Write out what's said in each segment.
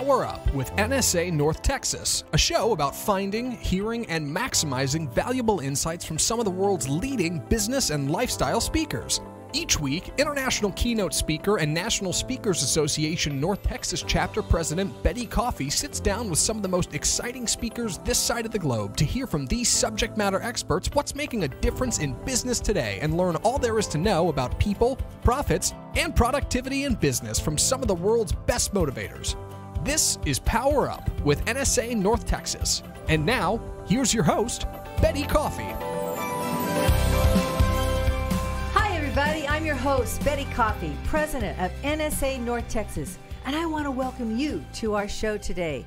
Power Up with NSA North Texas, a show about finding, hearing, and maximizing valuable insights from some of the world's leading business and lifestyle speakers. Each week, international keynote speaker and National Speakers Assocation North Texas chapter president Betti sits down with some of the most exciting speakers this side of the globe to hear from these subject matter experts what's making a difference in business today and learn all there is to know about people, profits, and productivity in business from some of the world's best motivators. This is Power Up with NSA North Texas. And now, here's your host, Betti. Everybody, I'm your host, Betti, president of NSA North Texas, and I want to welcome you to our show today.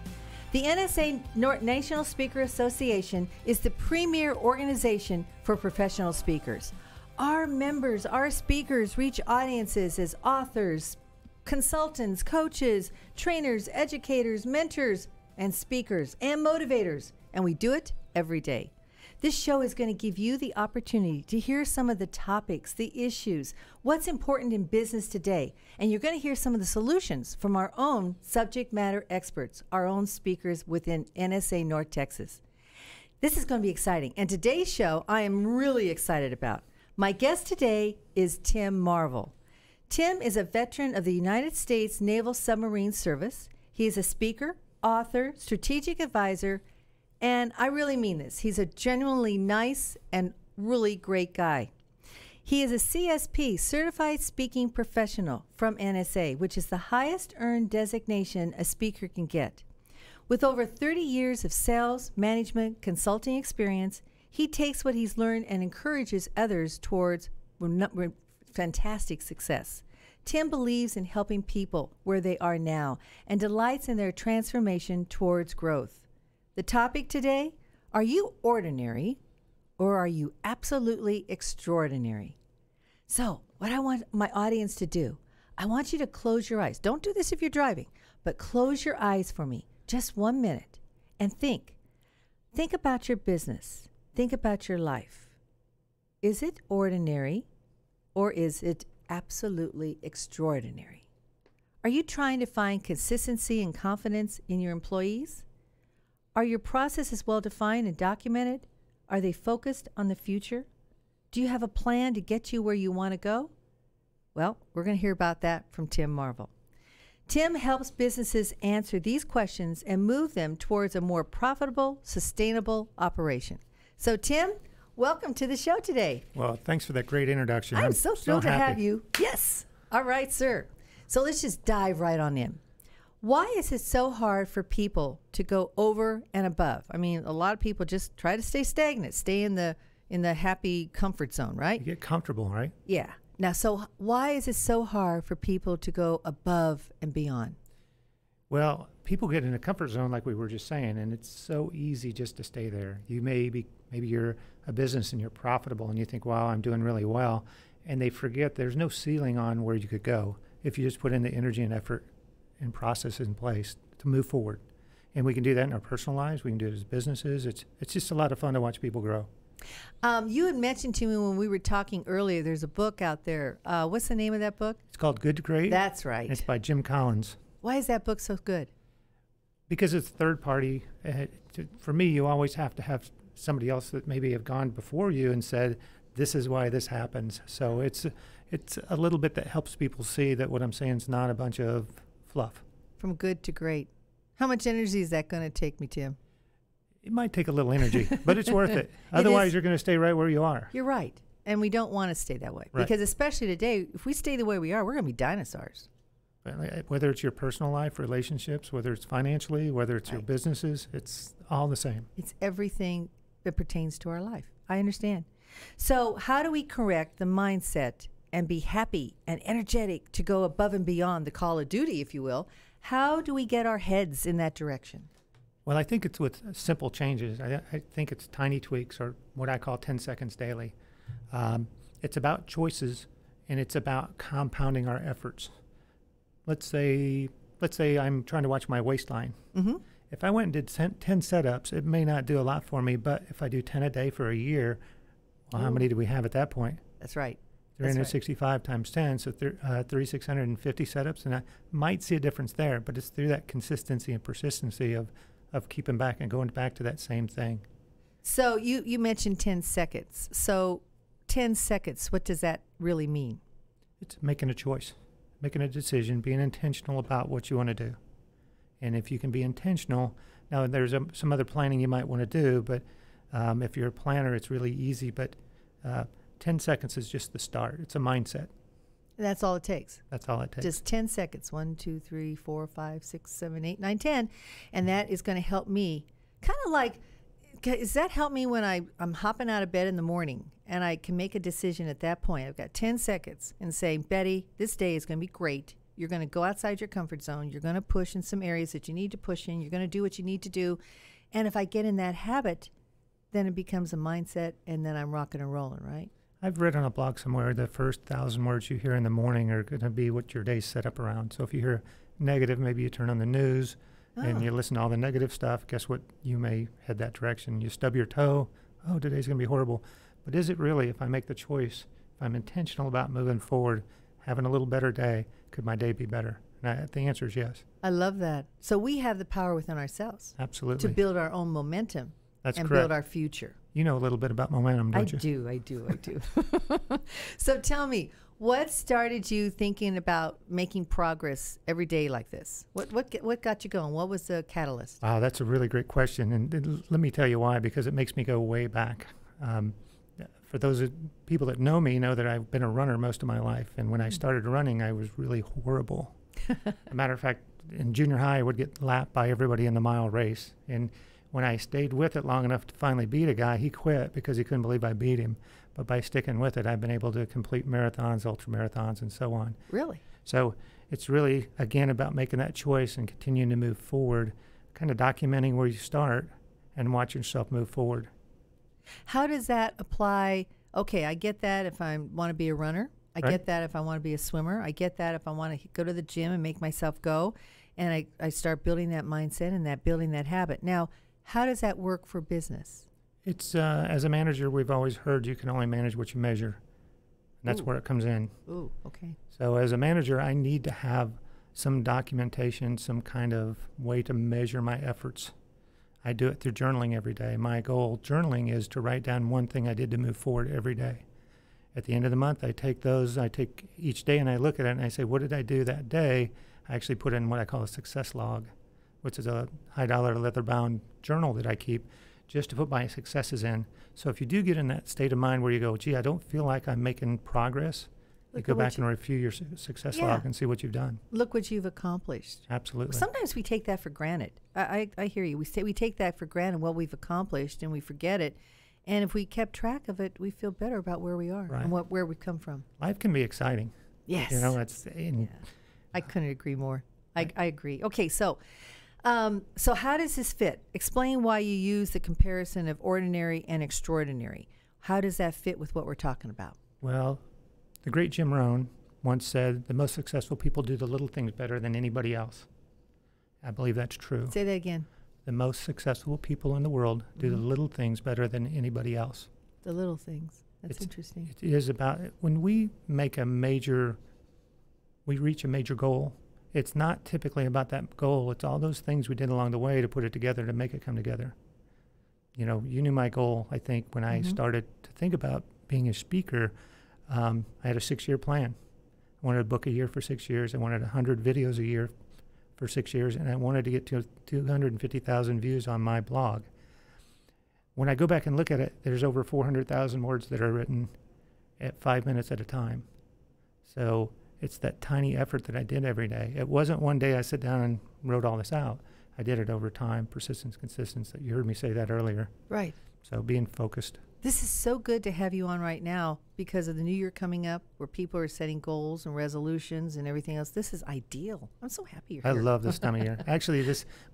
The NSA National Speakers Association is the premier organization for professional speakers. Our members, our speakers, reach audiences as authors, consultants, coaches, trainers, educators, mentors, and speakers, and motivators, and we do it every day. This show is going to give you the opportunity to hear some of the topics, the issues, what's important in business today. And you're going to hear some of the solutions from our own subject matter experts, our own speakers within NSA North Texas. This is going to be exciting. And today's show, I am really excited about. My guest today is Tim Marvel. Tim is a veteran of the United States Naval Submarine Service. He is a speaker, author, strategic advisor, and I really mean this. He's a genuinely nice and really great guy. He is a CSP, Certified Speaking Professional from NSA, which is the highest earned designation a speaker can get. With over 30 years of sales, management, consulting experience, he takes what he's learned and encourages others towards fantastic success. Tim believes in helping people where they are now and delights in their transformation towards growth. The topic today, are you ordinary or are you absolutely extraordinary? So what I want my audience to do, I want you to close your eyes. Don't do this if you're driving, but close your eyes for me, just 1 minute, and think. Think about your business. Think about your life. Is it ordinary or is it absolutely extraordinary? Are you trying to find consistency and confidence in your employees? Are your processes well-defined and documented? Are they focused on the future? Do you have a plan to get you where you want to go? Well, we're going to hear about that from Tim Marvel. Tim helps businesses answer these questions and move them towards a more profitable, sustainable operation. So, Tim, welcome to the show today. Well, thanks for that great introduction. I'm so thrilled to have you. Yes. All right, sir. So let's just dive right on in. Why is it so hard for people to go over and above? I mean, a lot of people just try to stay stagnant, stay in the happy comfort zone, right? You get comfortable, right? Yeah. Now, so why is it so hard for people to go above and beyond? Well, people get in a comfort zone like we were just saying, and it's so easy just to stay there. You maybe you're a business and you're profitable and you think, wow, I'm doing really well. And they forget there's no ceiling on where you could go if you just put in the energy and effort and processes in place to move forward. And we can do that in our personal lives. We can do it as businesses. It's just a lot of fun to watch people grow. You had mentioned to me when we were talking earlier, there's a book out there. What's the name of that book? It's called Good to Great. That's right. It's by Jim Collins. Why is that book so good? Because it's third party. For me, you always have to have somebody else that maybe have gone before you and said, this is why this happens. So it's a little bit that helps people see that what I'm saying is not a bunch of fluff. From good to great. How much energy is that going to take me, Tim? It might take a little energy, but it's worth it. Otherwise, you're going to stay right where you are. You're right. And we don't want to stay that way. Right. Because especially today, if we stay the way we are, we're going to be dinosaurs. Whether it's your personal life, relationships, whether it's financially, whether it's your businesses, it's all the same. It's everything that pertains to our life. I understand. So how do we correct the mindset and be happy and energetic to go above and beyond the call of duty, if you will? How do we get our heads in that direction? Well, I think it's with simple changes. I think it's tiny tweaks, or what I call 10 seconds daily. It's about choices, and it's about compounding our efforts. Let's say I'm trying to watch my waistline. Mm-hmm. If I went and did 10 setups, it may not do a lot for me, but if I do 10 a day for a year, well, how many do we have at that point? That's right. 365 times 10, so 3,650 setups, and I might see a difference there, but it's through that consistency and persistency of keeping back and going back to that same thing. So you mentioned 10 seconds. So 10 seconds, what does that really mean? It's making a choice, making a decision, being intentional about what you want to do. And if you can be intentional, now there's some other planning you might want to do, but if you're a planner, it's really easy, but 10 seconds is just the start. It's a mindset. That's all it takes. That's all it takes. Just 10 seconds. 1, 2, 3, 4, 5, 6, 7, 8, 9, 10. And that is going to help me. Kind of like, does that help me when I'm hopping out of bed in the morning and I can make a decision at that point? I've got 10 seconds and say, Betty, this day is going to be great. You're going to go outside your comfort zone. You're going to push in some areas that you need to push in. You're going to do what you need to do. And if I get in that habit, then it becomes a mindset, and then I'm rocking and rolling, right? I've read on a blog somewhere the first 1,000 words you hear in the morning are going to be what your day's set up around. So if you hear negative, maybe you turn on the news and you listen to all the negative stuff. Guess what? You may head that direction. You stub your toe. Oh, today's going to be horrible. But is it really, if I make the choice, if I'm intentional about moving forward, having a little better day, could my day be better? And the answer is yes. I love that. So we have the power within ourselves. Absolutely. To build our own momentum. That's and correct. Build our future. You know a little bit about momentum, don't you? I do. So tell me, what started you thinking about making progress every day like this? What got you going? What was the catalyst? Wow, that's a really great question. And let me tell you why, because it makes me go way back. For those people that know me, know that I've been a runner most of my life. And when I started running, I was really horrible. As a matter of fact, in junior high, I would get lapped by everybody in the mile race. And when I stayed with it long enough to finally beat a guy, he quit because he couldn't believe I beat him. But by sticking with it, I've been able to complete marathons, ultramarathons, and so on. Really? So it's really, again, about making that choice and continuing to move forward, kind of documenting where you start and watching yourself move forward. How does that apply? Okay, I get that if I want to be a runner. I Right. get that if I want to be a swimmer. I get that if I want to go to the gym and make myself go. And I start building that mindset and building that habit. Now, how does that work for business? It's, as a manager, we've always heard you can only manage what you measure. And that's Ooh. where it comes in. Ooh, okay. So as a manager, I need to have some documentation, some kind of way to measure my efforts. I do it through journaling every day. My goal, journaling, is to write down one thing I did to move forward every day. At the end of the month, I take each day and I look at it and I say, what did I do that day? I actually put in what I call a success log, which is a high-dollar leather-bound journal that I keep just to put my successes in. So if you do get in that state of mind where you go, gee, I don't feel like I'm making progress, you go back and review your success log and see what you've done. Look what you've accomplished. Absolutely. Sometimes we take that for granted. I hear you. We take that for granted, what we've accomplished, and we forget it. And if we kept track of it, we feel better about where we are and where we've come from. Life can be exciting. Yes. You know, I couldn't agree more. I agree. Okay, so how does this fit? Explain why you use the comparison of ordinary and extraordinary. How does that fit with what we're talking about? Well, the great Jim Rohn once said, the most successful people do the little things better than anybody else. I believe that's true. Say that again. The most successful people in the world do the little things better than anybody else. The little things. That's interesting. It is about, when we reach a major goal, it's not typically about that goal. It's all those things we did along the way to put it together, to make it come together. You know, you knew my goal, I think, when I started to think about being a speaker. I had a 6-year plan. I wanted a book a year for 6 years. I wanted 100 videos a year for 6 years, and I wanted to get to 250,000 views on my blog. When I go back and look at it, there's over 400,000 words that are written at 5 minutes at a time. So it's that tiny effort that I did every day. It wasn't one day I sat down and wrote all this out. I did it over time, persistence, consistency. You heard me say that earlier. Right. So being focused. This is so good to have you on right now because of the new year coming up where people are setting goals and resolutions and everything else. This is ideal. I'm so happy you're here. I love this time of year. Actually,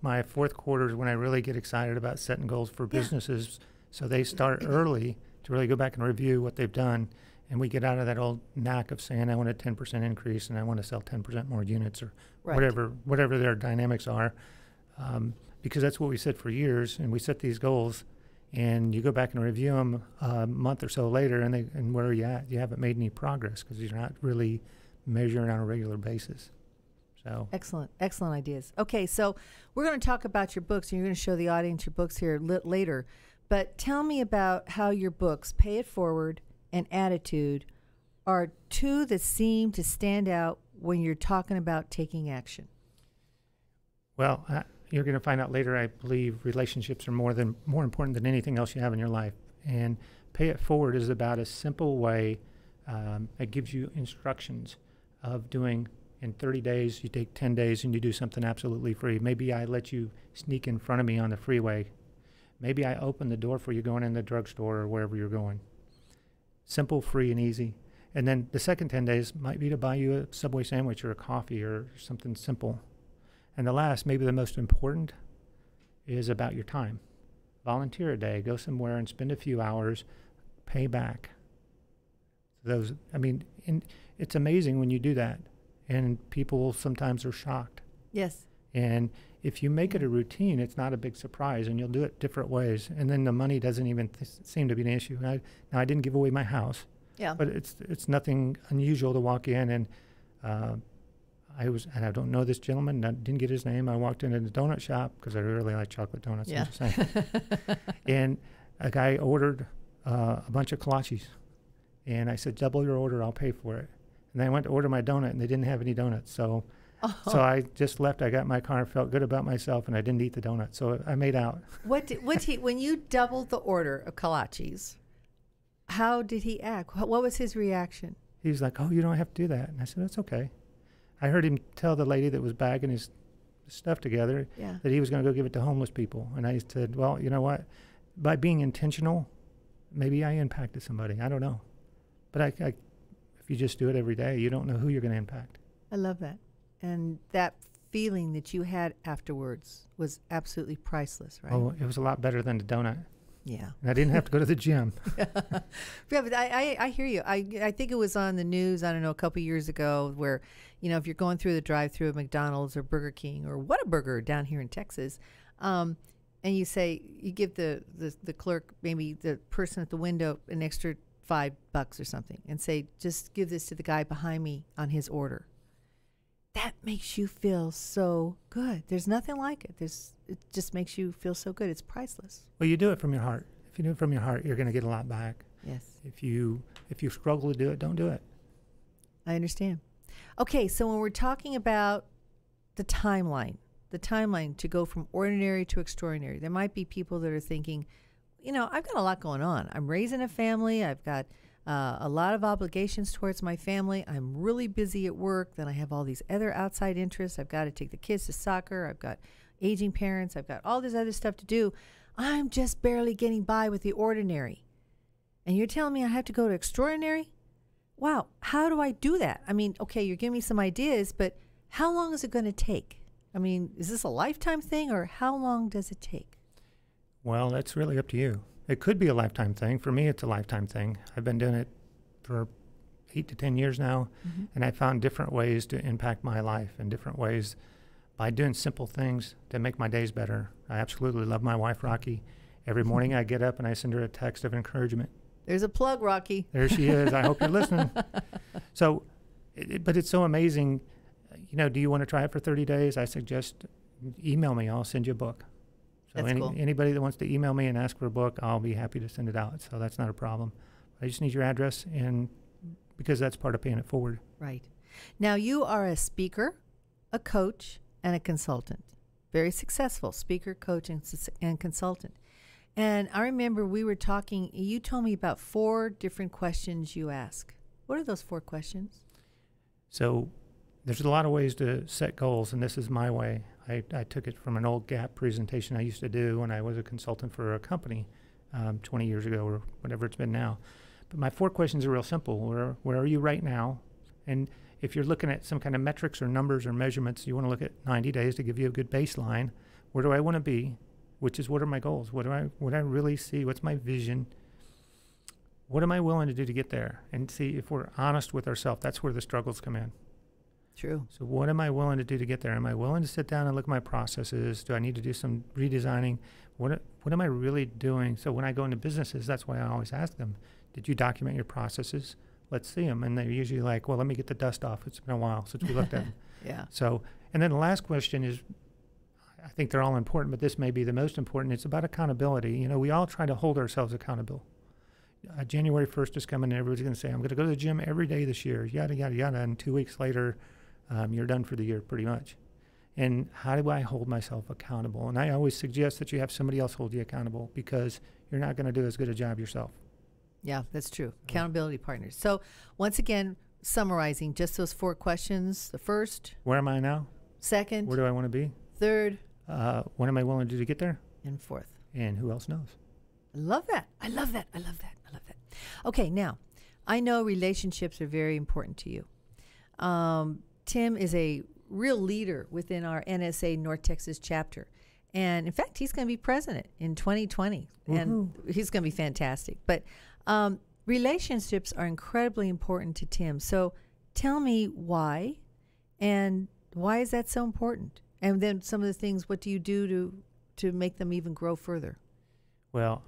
my fourth quarter is when I really get excited about setting goals for businesses. So they start early to really go back and review what they've done. And we get out of that old knack of saying, I want a 10% increase and I want to sell 10% more units or whatever their dynamics are. Because that's what we said for years. And we set these goals And you go back and review them a month or so later, and where are you at? You haven't made any progress because you're not really measuring on a regular basis. So excellent ideas. Okay, so we're going to talk about your books, and you're going to show the audience your books here later. But tell me about how your books, Pay It Forward and Attitude, are two that seem to stand out when you're talking about taking action. Well, you're going to find out later, I believe relationships are more important than anything else you have in your life. And Pay It Forward is about a simple way that gives you instructions of doing in 30 days, you take 10 days and you do something absolutely free. Maybe I let you sneak in front of me on the freeway. Maybe I open the door for you going in the drugstore or wherever you're going. Simple, free, and easy. And then the second 10 days might be to buy you a Subway sandwich or a coffee or something simple. And the last, maybe the most important, is about your time. Volunteer a day, go somewhere and spend a few hours, pay back. Those, I mean, it's amazing when you do that, and people sometimes are shocked. Yes. And if you make it a routine, it's not a big surprise, and you'll do it different ways. And then the money doesn't even seem to be an issue. Now, I didn't give away my house, yeah, but it's nothing unusual to walk in and and I don't know this gentleman, I didn't get his name. I walked into the donut shop because I really like chocolate donuts. Yeah. And a guy ordered a bunch of kolaches. And I said, double your order, I'll pay for it. And then I went to order my donut, and they didn't have any donuts. So I just left. I got in my car and felt good about myself, and I didn't eat the donut. So I made out. When you doubled the order of kolaches, how did he act? What was his reaction? He was like, oh, you don't have to do that. And I said, that's okay. I heard him tell the lady that was bagging his stuff together that he was going to go give it to homeless people. And I said, well, you know what? By being intentional, maybe I impacted somebody. I don't know. But if you just do it every day, you don't know who you're going to impact. I love that. And that feeling that you had afterwards was absolutely priceless, right? Oh, it was a lot better than the donut. Yeah. And I didn't have to go to the gym. Yeah, but I hear you. I think it was on the news, I don't know, a couple years ago where, if you're going through the drive-thru at McDonald's or Burger King or Whataburger down here in Texas, and you give the clerk, maybe the person at the window, an extra $5 or something, and say, just give this to the guy behind me on his order. That makes you feel so good. There's nothing like it. It just makes you feel so good. It's priceless. Well, you do it from your heart. If you do it from your heart, you're going to get a lot back. Yes. If you struggle to do it, don't do it. I understand. Okay, so when we're talking about the timeline to go from ordinary to extraordinary, there might be people that are thinking, I've got a lot going on. I'm raising a family. I've got a lot of obligations towards my family. I'm really busy at work. Then I have all these other outside interests. I've got to take the kids to soccer. I've got aging parents. I've got all this other stuff to do. I'm just barely getting by with the ordinary. And you're telling me I have to go to extraordinary? Wow, how do I do that? I mean, okay, you're giving me some ideas, but how long is it going to take? I mean, is this a lifetime thing, or how long does it take? Well, that's really up to you. It could be a lifetime thing. For me, it's a lifetime thing. I've been doing it for 8 to 10 years now, and I found different ways to impact my life and different ways by doing simple things to make my days better. I absolutely love my wife, Rocky. Every morning I get up and I send her a text of encouragement. There's a plug, Rocky. There she is. I hope you're listening. So, but it's so amazing. Do you want to try it for 30 days? I suggest email me. I'll send you a book. So cool. Anybody that wants to email me and ask for a book, I'll be happy to send it out. So that's not a problem. I just need your address, and because that's part of paying it forward. Right. Now, you are a speaker, a coach, and a consultant. Very successful speaker, coach, and consultant. And I remember we were talking, you told me about 4 different questions you ask. What are those 4 questions? So there's a lot of ways to set goals, and this is my way. I took it from an old GAP presentation I used to do when I was a consultant for a company 20 years ago or whatever it's been now. But my 4 questions are real simple. Where are you right now? And if you're looking at some kind of metrics or numbers or measurements, you want to look at 90 days to give you a good baseline. Where do I want to be? Which is, what are my goals? What I really see? What's my vision? What am I willing to do to get there? And see, if we're honest with ourselves, that's where the struggles come in. True. So what am I willing to do to get there? Am I willing to sit down and look at my processes? Do I need to do some redesigning? what am I really doing? So when I go into businesses, that's why I always ask them, did you document your processes? Let's see them. And they're usually like, well, let me get the dust off. It's been a while since we looked at them. Yeah. So, and then the last question is, I think they're all important, but this may be the most important. It's about accountability. You know, we all try to hold ourselves accountable. January 1st is coming, and everybody's going to say, I'm going to go to the gym every day this year, yada, yada, yada. And 2 weeks later, you're done for the year pretty much. And how do I hold myself accountable? And I always suggest that you have somebody else hold you accountable, because you're not going to do as good a job yourself. Yeah, that's true. Accountability partners. So once again, summarizing just those 4 questions. The first. Where am I now? Second. Where do I want to be? Third. What am I willing to do to get there? And fourth. And who else knows? I love that. I love that. I love that. I love that. Okay, now, I know relationships are very important to you. Tim is a real leader within our NSA North Texas chapter. And in fact, he's going to be president in 2020. And he's going to be fantastic. But relationships are incredibly important to Tim. So tell me why, and why is that so important? And then some of the things, what do you do to make them even grow further? Well,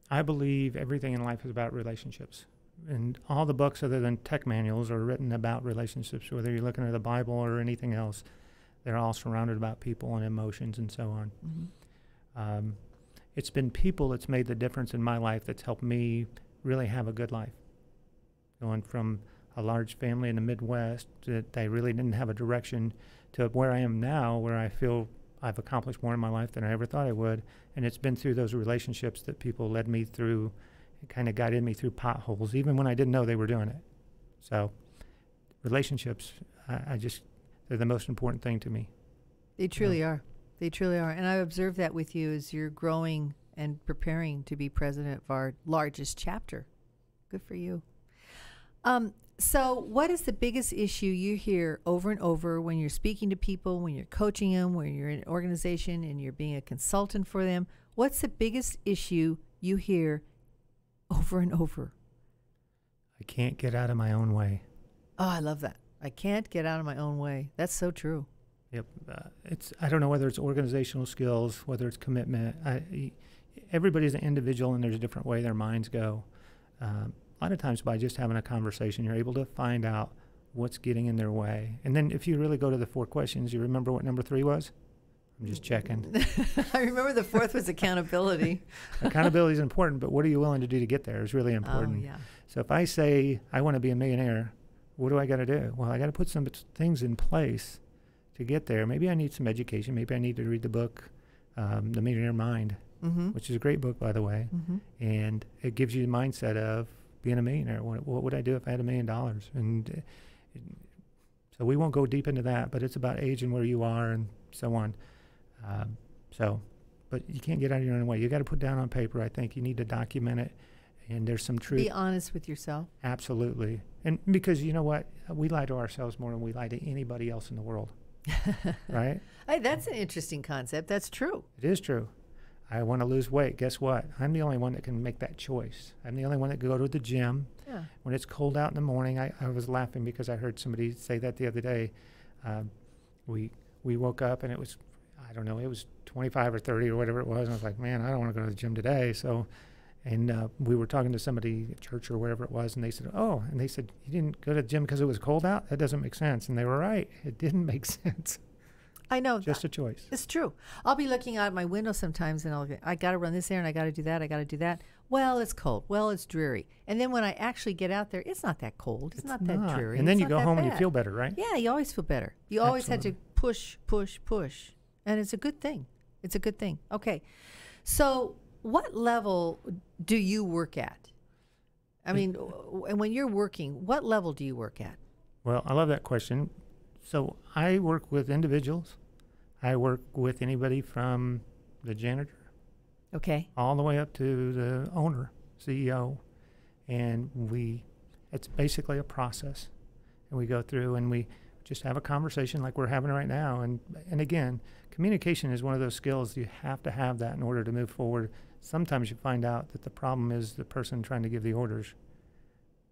I believe everything in life is about relationships. And all the books other than tech manuals are written about relationships, whether you're looking at the Bible or anything else. They're all surrounded about people and emotions and so on. Mm-hmm. It's been people that's made the difference in my life, that's helped me really have a good life. Going from a large family in the Midwest that I really didn't have a direction, to where I am now, where I feel I've accomplished more in my life than I ever thought I would. And it's been through those relationships that people led me through, kind of guided me through potholes, even when I didn't know they were doing it. So relationships, they're the most important thing to me. They truly are. They truly are. And I observed that with you as you're growing and preparing to be president of our largest chapter. Good for you. So what is the biggest issue you hear over and over when you're speaking to people, when you're coaching them, when you're in an organization and you're being a consultant for them? What's the biggest issue you hear over and over? I can't get out of my own way. Oh, I love that. I can't get out of my own way. That's so true. Yep. I don't know whether it's organizational skills, whether it's commitment. Everybody's an individual, and there's a different way their minds go. A lot of times by just having a conversation, you're able to find out what's getting in their way. And then if you really go to the 4 questions, you remember what number 3 was? I'm just checking. I remember the 4th was accountability. Accountability is important, but what are you willing to do to get there is really important. Oh, yeah. So if I say I want to be a millionaire, what do I got to do? Well, I got to put some things in place to get there. Maybe I need some education. Maybe I need to read the book, The Millionaire Mind, which is a great book, by the way. And it gives you the mindset of being a millionaire. What would I do if I had $1 million? And so we won't go deep into that, but it's about age and where you are and so on. But you can't get out of your own way. You got to put down on paper. I think you need to document it, and there's some truth. Be honest with yourself. Absolutely. And because you know what? We lie to ourselves more than we lie to anybody else in the world. Right? Hey, that's an interesting concept. That's true. It is true. I want to lose weight. Guess what? I'm the only one that can make that choice. I'm the only one that can go to the gym. Yeah. When it's cold out in the morning, I was laughing because I heard somebody say that the other day. We woke up and it was, I don't know, it was 25 or 30 or whatever it was. And I was like, man, I don't want to go to the gym today. So, and we were talking to somebody at church or wherever it was, and they said, oh, and they said, you didn't go to the gym because it was cold out? That doesn't make sense. And they were right. It didn't make sense. I know. Just a choice. It's true. I'll be looking out my window sometimes and I got to run this errand, I got to do that, I got to do that. Well, it's cold. Well, it's dreary. And then when I actually get out there, it's not that cold. It's not that dreary. And then you go home and you feel better, right? Yeah, you always feel better. You always had to push. And it's a good thing. It's a good thing. Okay. So what level do you work at? I mean, and when you're working, what level do you work at? Well, I love that question. So I work with individuals. I work with anybody from the janitor, okay, all the way up to the owner, CEO, and it's basically a process, and we go through and we just have a conversation like we're having right now. And again, communication is one of those skills. You have to have that in order to move forward. Sometimes you find out that the problem is the person trying to give the orders,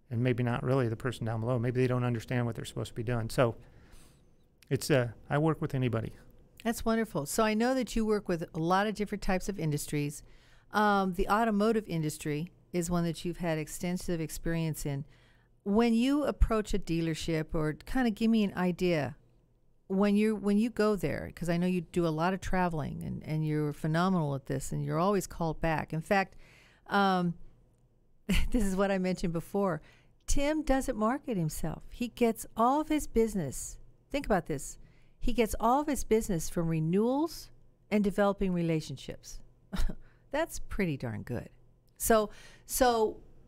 and maybe not really the person down below. Maybe they don't understand what they're supposed to be doing. So I work with anybody. That's wonderful. So I know that you work with a lot of different types of industries. The automotive industry is one that you've had extensive experience in. When you approach a dealership, or kind of give me an idea, when you go there, because I know you do a lot of traveling and you're phenomenal at this and you're always called back. In fact, this is what I mentioned before. Tim doesn't market himself. He gets all of his business. Think about this. He gets all of his business from renewals and developing relationships. That's pretty darn good. So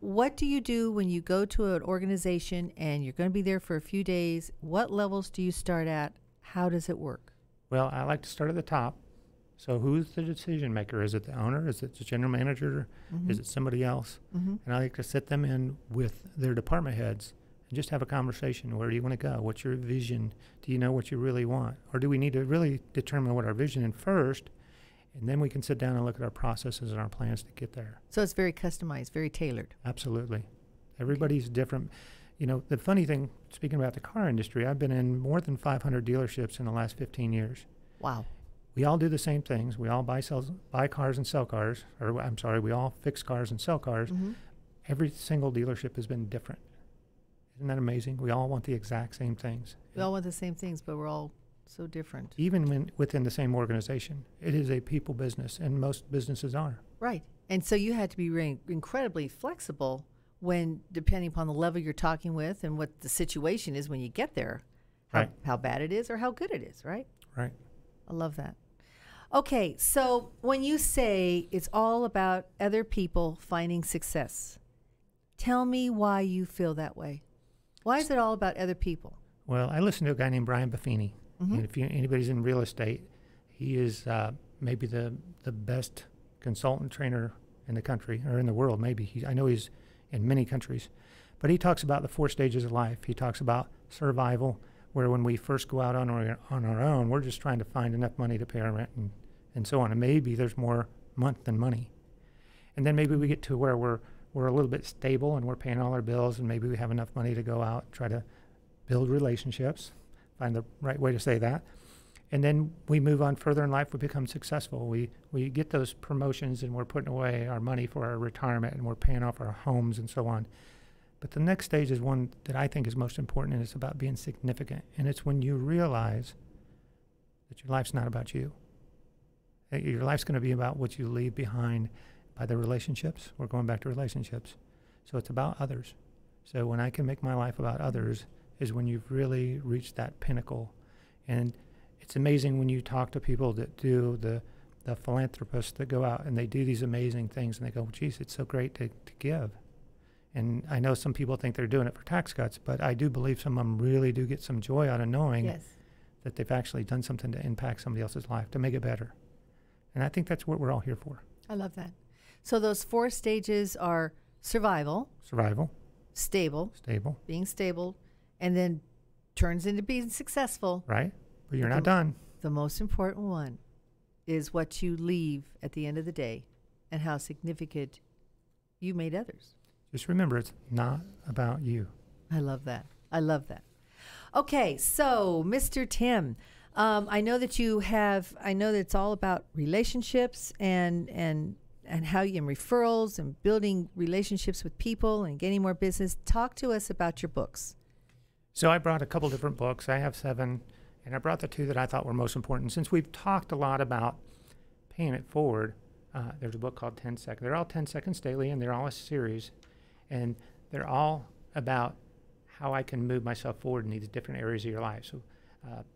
what do you do when you go to an organization and you're going to be there for a few days? What levels do you start at? How does it work? Well, I like to start at the top. So who's the decision maker? Is it the owner? Is it the general manager? Mm-hmm. Is it somebody else? Mm-hmm. And I like to sit them in with their department heads and just have a conversation. Where do you want to go? What's your vision? Do you know what you really want? Or do we need to really determine what our vision is first, and then we can sit down and look at our processes and our plans to get there? So it's very customized, very tailored. Absolutely. Everybody's different. You know, the funny thing, speaking about the car industry, I've been in more than 500 dealerships in the last 15 years. Wow. We all do the same things. We all buy cars and sell cars. Or I'm sorry, we all fix cars and sell cars. Mm-hmm. Every single dealership has been different. Isn't that amazing? We all want the exact same things. We all want the same things, but we're all so different. Even within the same organization. It is a people business, and most businesses are. Right. And so you had to be incredibly flexible when, depending upon the level you're talking with and what the situation is when you get there, how bad it is or how good it is, right? Right. I love that. Okay, so when you say it's all about other people finding success, tell me why you feel that way. Why is it all about other people? Well, I listen to a guy named Brian Buffini. Mm-hmm. And if anybody's in real estate, he is maybe the best consultant trainer in the country, or in the world maybe. I know he's in many countries. But he talks about the 4 stages of life. He talks about survival, where when we first go out on our own, we're just trying to find enough money to pay our rent and so on. And maybe there's more month than money. And then maybe we get to where we're a little bit stable and we're paying all our bills, and maybe we have enough money to go out, try to build relationships, find the right way to say that. And then we move on further in life, we become successful. We get those promotions, and we're putting away our money for our retirement, and we're paying off our homes and so on. But the next stage is one that I think is most important, and it's about being significant. And it's when you realize that your life's not about you. That your life's going to be about what you leave behind by the relationships. We're going back to relationships. So it's about others. So when I can make my life about others is when you've really reached that pinnacle. And it's amazing when you talk to people that do the philanthropists that go out and they do these amazing things, and they go, geez, it's so great to give. And I know some people think they're doing it for tax cuts, but I do believe some of them really do get some joy out of knowing that they've actually done something to impact somebody else's life, to make it better. And I think that's what we're all here for. I love that. So those 4 stages are survival, stable, being stable, and then turns into being successful. Right. But you're not done. The most important one is what you leave at the end of the day and how significant you made others. Just remember, it's not about you. I love that. I love that. Okay, so Mr. Tim, I know that it's all about relationships and how you and referrals and building relationships with people and getting more business. Talk to us about your books. So I brought a couple different books. I have 7, and I brought the 2 that I thought were most important. Since we've talked a lot about paying it forward, there's a book called 10 Seconds. They're all 10 Seconds Daily, and they're all a series. And they're all about how I can move myself forward in these different areas of your life. So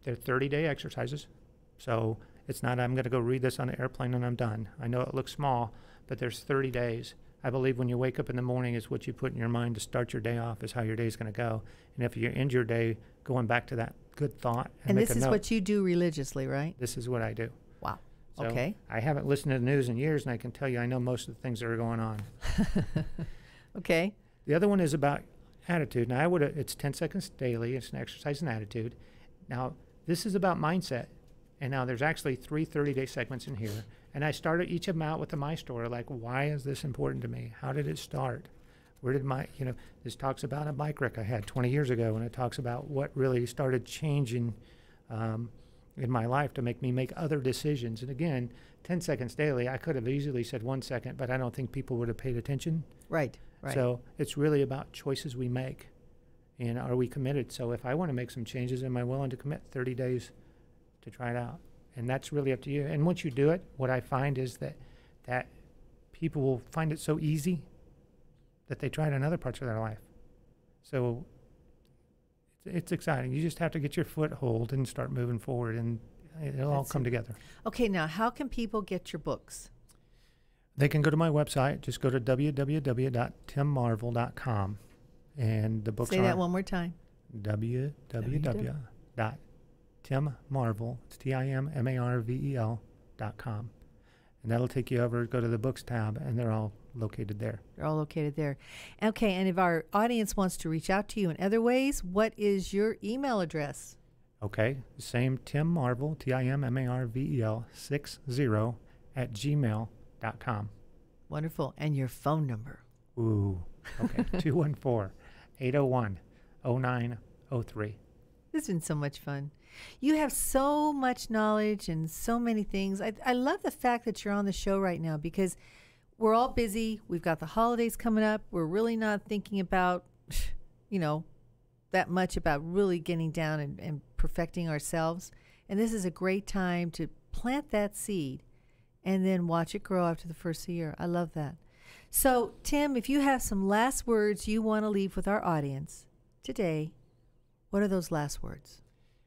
they're 30-day exercises. So it's not I'm going to go read this on an airplane and I'm done. I know it looks small, but there's 30 days. I believe when you wake up in the morning is what you put in your mind to start your day off is how your day's going to go. And if you end your day going back to that good thought. And this is what you do religiously, right? This is what I do. Wow. So okay. I haven't listened to the news in years, and I can tell you I know most of the things that are going on. Okay. The other one is about attitude. Now, it's 10 seconds daily. It's an exercise in attitude. Now, this is about mindset. And now there's actually 3 30-day segments in here. And I started each of them out with my story, like, why is this important to me? How did it start? Where did this talks about a bike wreck I had 20 years ago, and it talks about what really started changing in my life to make me make other decisions. And again, 10 seconds daily, I could have easily said 1 second, but I don't think people would have paid attention. Right. So it's really about choices we make. And are we committed? So if I want to make some changes, am I willing to commit 30 days to try it out? And that's really up to you. And once you do it, what I find is that people will find it so easy that they try it in other parts of their life. So it's exciting. You just have to get your foothold and start moving forward, and it'll all come together. Okay, now how can people get your books? They can go to my website. Just go to www.timmarvel.com. And the books Say that one more time. www.timmarvel, it's TIMMARVEL.com. And that'll take you over, go to the books tab, and they're all located there. They're all located there. Okay, and if our audience wants to reach out to you in other ways, what is your email address? Okay, same Tim Marvel, TIMMARVEL 60 @gmail.com. Wonderful. And your phone number? Ooh, okay, 214-801-0903. This has been so much fun. You have so much knowledge and so many things. I love the fact that you're on the show right now because we're all busy. We've got the holidays coming up. We're really not thinking about, that much about really getting down and perfecting ourselves. And this is a great time to plant that seed and then watch it grow after the first year. I love that. So, Tim, if you have some last words you want to leave with our audience today, what are those last words?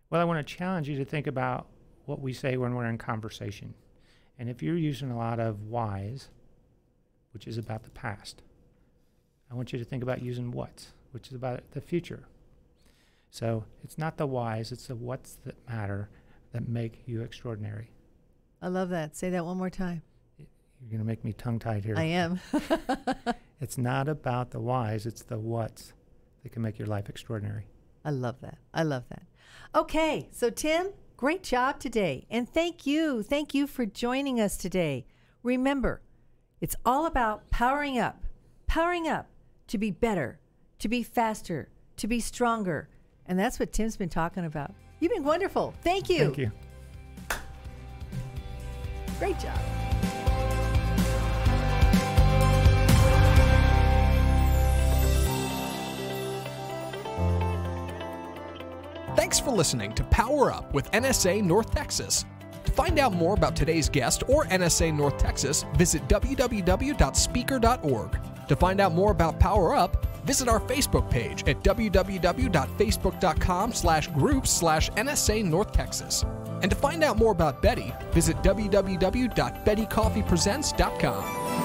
Well, I want to challenge you to think about what we say when we're in conversation. And if you're using a lot of whys, which is about the past, I want you to think about using whats, which is about the future. So it's not the whys, it's the whats that matter that make you extraordinary. I love that. Say that one more time. You're going to make me tongue-tied here. I am. It's not about the whys, it's the whats that can make your life extraordinary. I love that. I love that. Okay, so Tim, great job today. And thank you. Thank you for joining us today. Remember, it's all about powering up to be better, to be faster, to be stronger. And that's what Tim's been talking about. You've been wonderful. Thank you. Thank you. Great job. Thanks for listening to Power Up with NSA North Texas. To find out more about today's guest or NSA North Texas, visit www.speaker.org. To find out more about Power Up, visit our Facebook page at www.facebook.com/groups/NSA North Texas. And to find out more about Betti, visit www.betticoffeepresents.com.